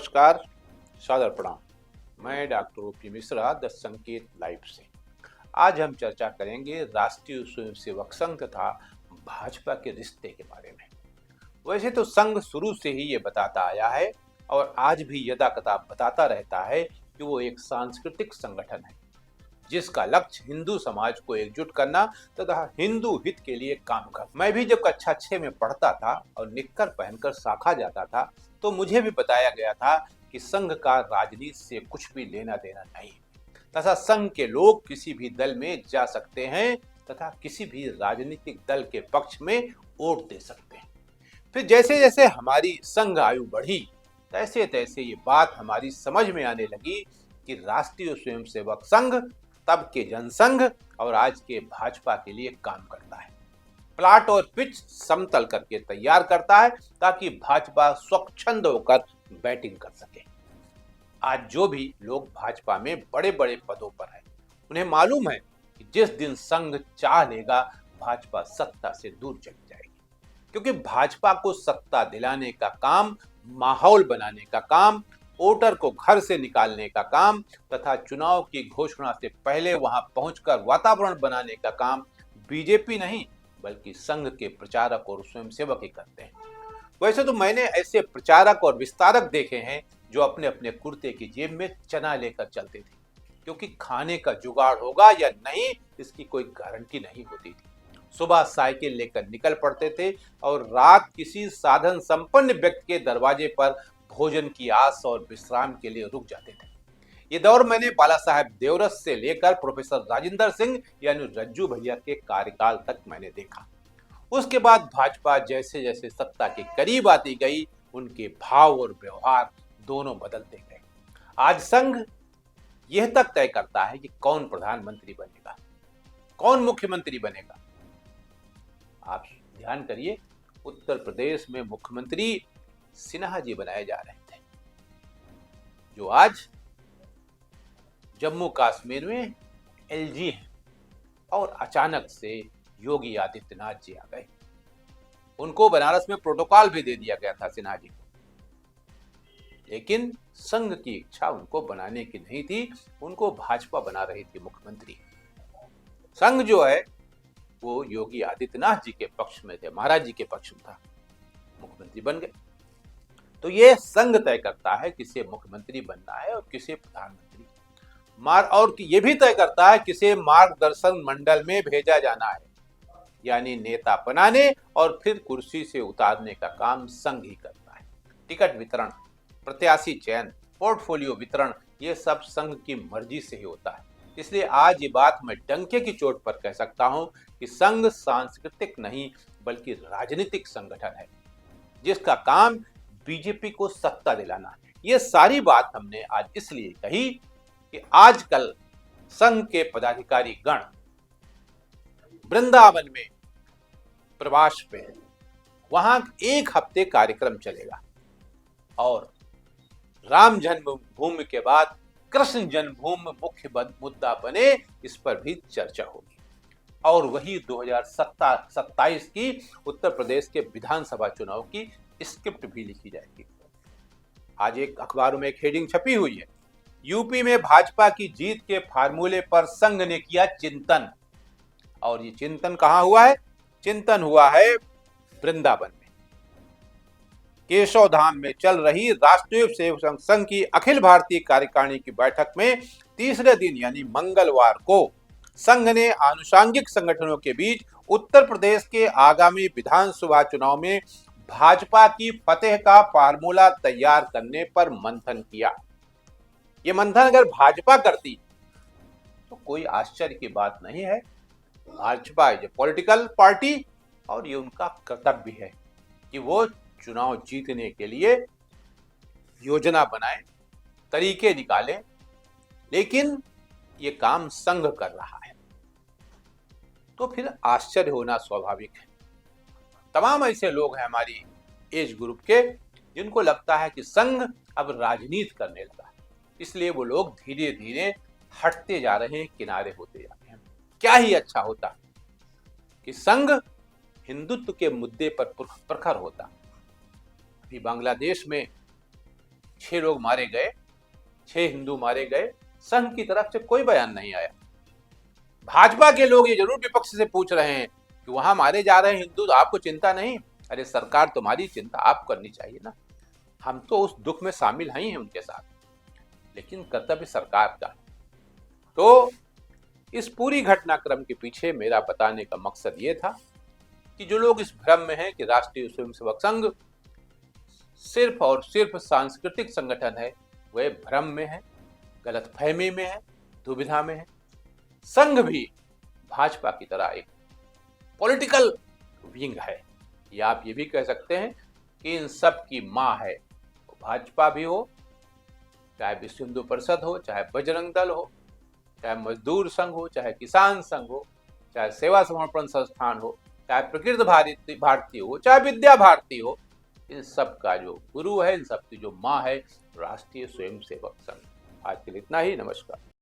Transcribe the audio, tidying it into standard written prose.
नमस्कार, सादर प्रणाम। मैं डॉक्टर ओपी मिश्रा द संकेत लाइव से। आज हम चर्चा करेंगे राष्ट्रीय स्वयंसेवक संघ तथा भाजपा के रिश्ते के बारे में। वैसे तो संघ शुरू से ही ये बताता आया है और आज भी यदाकदा बताता रहता है कि वो एक सांस्कृतिक संगठन है जिसका लक्ष्य हिंदू समाज को एकजुट करना तथा हिंदू हित के लिए काम करना। मैं भी जब कक्षा 6 में पढ़ता था और निक्कर पहनकर शाखा जाता था तो मुझे भी बताया गया था कि संघ का राजनीति से कुछ भी लेना देना नहीं तथा संघ के लोग किसी भी दल में जा सकते हैं तथा किसी भी राजनीतिक दल के पक्ष में वोट दे सकते हैं। फिर जैसे जैसे हमारी संघ आयु बढ़ी तैसे तैसे ये बात हमारी समझ में आने लगी कि राष्ट्रीय स्वयंसेवक संघ तब के जनसंघ और आज के भाजपा के लिए काम करता है। प्लाट और पिच समतल करके तैयार करता है ताकि भाजपा स्वच्छंद होकर बैटिंग कर सके। आज जो भी लोग भाजपा में बड़े बड़े पदों पर हैं, उन्हें मालूम है कि जिस दिन संघ चाह लेगा भाजपा सत्ता से दूर चली जाएगी, क्योंकि भाजपा को सत्ता दिलाने का काम, माहौल बनाने का काम, वोटर को घर से निकालने का काम तथा चुनाव की घोषणा से पहले वहां पहुंचकर वातावरण बनाने का काम बीजेपी नहीं बल्कि संघ के प्रचारक और स्वयंसेवक ही करते हैं। वैसे तो मैंने ऐसे प्रचारक और विस्तारक देखे हैं जो अपने अपने कुर्ते की जेब में चना लेकर चलते थे, क्योंकि खाने का जुगाड़ होगा या नहीं इसकी कोई गारंटी नहीं होती थी। सुबह साइकिल लेकर निकल पड़ते थे और रात किसी साधन संपन्न व्यक्ति के दरवाजे पर भोजन की आस और विश्राम के लिए रुक जाते थे। ये दौर मैंने बाला साहेब देवरस से लेकर प्रोफेसर राजेंद्र सिंह यानी रज्जू भैया के कार्यकाल तक मैंने देखा। उसके बाद भाजपा जैसे जैसे सत्ता के करीब आती गई उनके भाव और व्यवहार दोनों बदलते गए। आज संघ यह तक तय करता है कि कौन प्रधानमंत्री बनेगा, कौन मुख्यमंत्री बनेगा। आप ध्यान करिए, उत्तर प्रदेश में मुख्यमंत्री सिन्हा जी बनाए जा रहे थे, जो आज जम्मू कश्मीर में एलजी हैं, और अचानक से योगी आदित्यनाथ जी आ गए। उनको बनारस में प्रोटोकॉल भी दे दिया गया था सिन्हा जी को, लेकिन संघ की इच्छा उनको बनाने की नहीं थी, उनको भाजपा बना रही थी मुख्यमंत्री। संघ जो है वो योगी आदित्यनाथ जी के पक्ष में थे, महाराज जी के पक्ष में था, मुख्यमंत्री बन गए। तो ये संघ तय करता है किसे मुख्यमंत्री बनना है और किसे प्रधानमंत्री, और ये भी तय करता है किसे मार्गदर्शन मंडल में भेजा जाना है, यानी नेता बनाने और फिर कुर्सी से उतारने का काम संघ ही करता है। टिकट वितरण, प्रत्याशी चयन, पोर्टफोलियो वितरण, ये सब संघ की मर्जी से ही होता है। इसलिए आज ये बात मैं डंके की चोट पर कह सकता हूं कि संघ सांस्कृतिक नहीं बल्कि राजनीतिक संगठन है जिसका काम बीजेपी को सत्ता दिलाना है। ये सारी बात हमने आज इसलिए कही कि आजकल संघ के पदाधिकारी गण वृंदावन में प्रवास पे है। वहां 1 हफ्ते कार्यक्रम चलेगा और राम जन्मभूमि के बाद कृष्ण जन्मभूमि मुख्य मुद्दा बने, इस पर भी चर्चा होगी। और वही 2027 की उत्तर प्रदेश के विधानसभा चुनाव की स्क्रिप्ट भी लिखी जाएगी। आज एक अखबारों में एक हेडिंग छपी हुई है, यूपी में भाजपा की जीत के फार्मूले पर संघ ने किया चिंतन। और ये चिंतन कहां हुआ है? चिंतन हुआ है वृंदावन में, केशव धाम में चल रही राष्ट्रीय सेवक संघ की अखिल भारतीय कार्यकारिणी की बैठक में तीसरे दिन यानी मंगलवार को संघ ने आनुषंगिक संगठनों के बीच उत्तर प्रदेश के आगामी विधानसभा चुनाव में भाजपा की फतेह का फार्मूला तैयार करने पर मंथन किया। ये मंथन अगर भाजपा करती तो कोई आश्चर्य की बात नहीं है। Bhajpa is a political party और ये उनका कर्तव्य है कि वो चुनाव जीतने के लिए योजना बनाए, तरीके निकाले, लेकिन ये काम संघ कर रहा है तो फिर आश्चर्य होना स्वाभाविक है। तमाम ऐसे लोग हैं हमारी एज ग्रुप के जिनको लगता है कि संघ अब राजनीति करने लगा, इसलिए वो लोग धीरे धीरे हटते जा रहे हैं, किनारे होते जा रहे हैं। क्या ही अच्छा होता कि संघ हिंदुत्व के मुद्दे पर प्रखर होता। अभी बांग्लादेश में 6 लोग मारे गए, 6 हिंदू मारे गए, संघ की तरफ से कोई बयान नहीं आया। भाजपा के लोग ये जरूर विपक्ष से पूछ रहे हैं कि वहां मारे जा रहे हैं हिंदू, तो आपको चिंता नहीं? अरे सरकार, तुम्हारी चिंता आप करनी चाहिए ना। हम तो उस दुख में शामिल ही हैं उनके साथ, लेकिन कर्तव्य सरकार का। तो इस पूरी घटनाक्रम के पीछे मेरा बताने का मकसद ये था कि जो लोग इस भ्रम में हैं कि राष्ट्रीय स्वयंसेवक संघ सिर्फ और सिर्फ सांस्कृतिक संगठन है, वह भ्रम में है, गलतफहमी में है, दुविधा में है। संघ भी भाजपा की तरह एक पॉलिटिकल विंग है, या आप ये भी कह सकते हैं कि इन सब की मां है। भाजपा भी हो, चाहे विश्व हिंदू परिषद हो, चाहे बजरंग दल हो, चाहे मजदूर संघ हो, चाहे किसान संघ हो, चाहे सेवा समर्पण संस्थान हो, चाहे प्रकृत भारती हो, चाहे विद्या भारती हो, इन सब का जो गुरु है, इन सब की जो मां है, राष्ट्रीय स्वयंसेवक संघ। आज के लिए इतना ही। नमस्कार।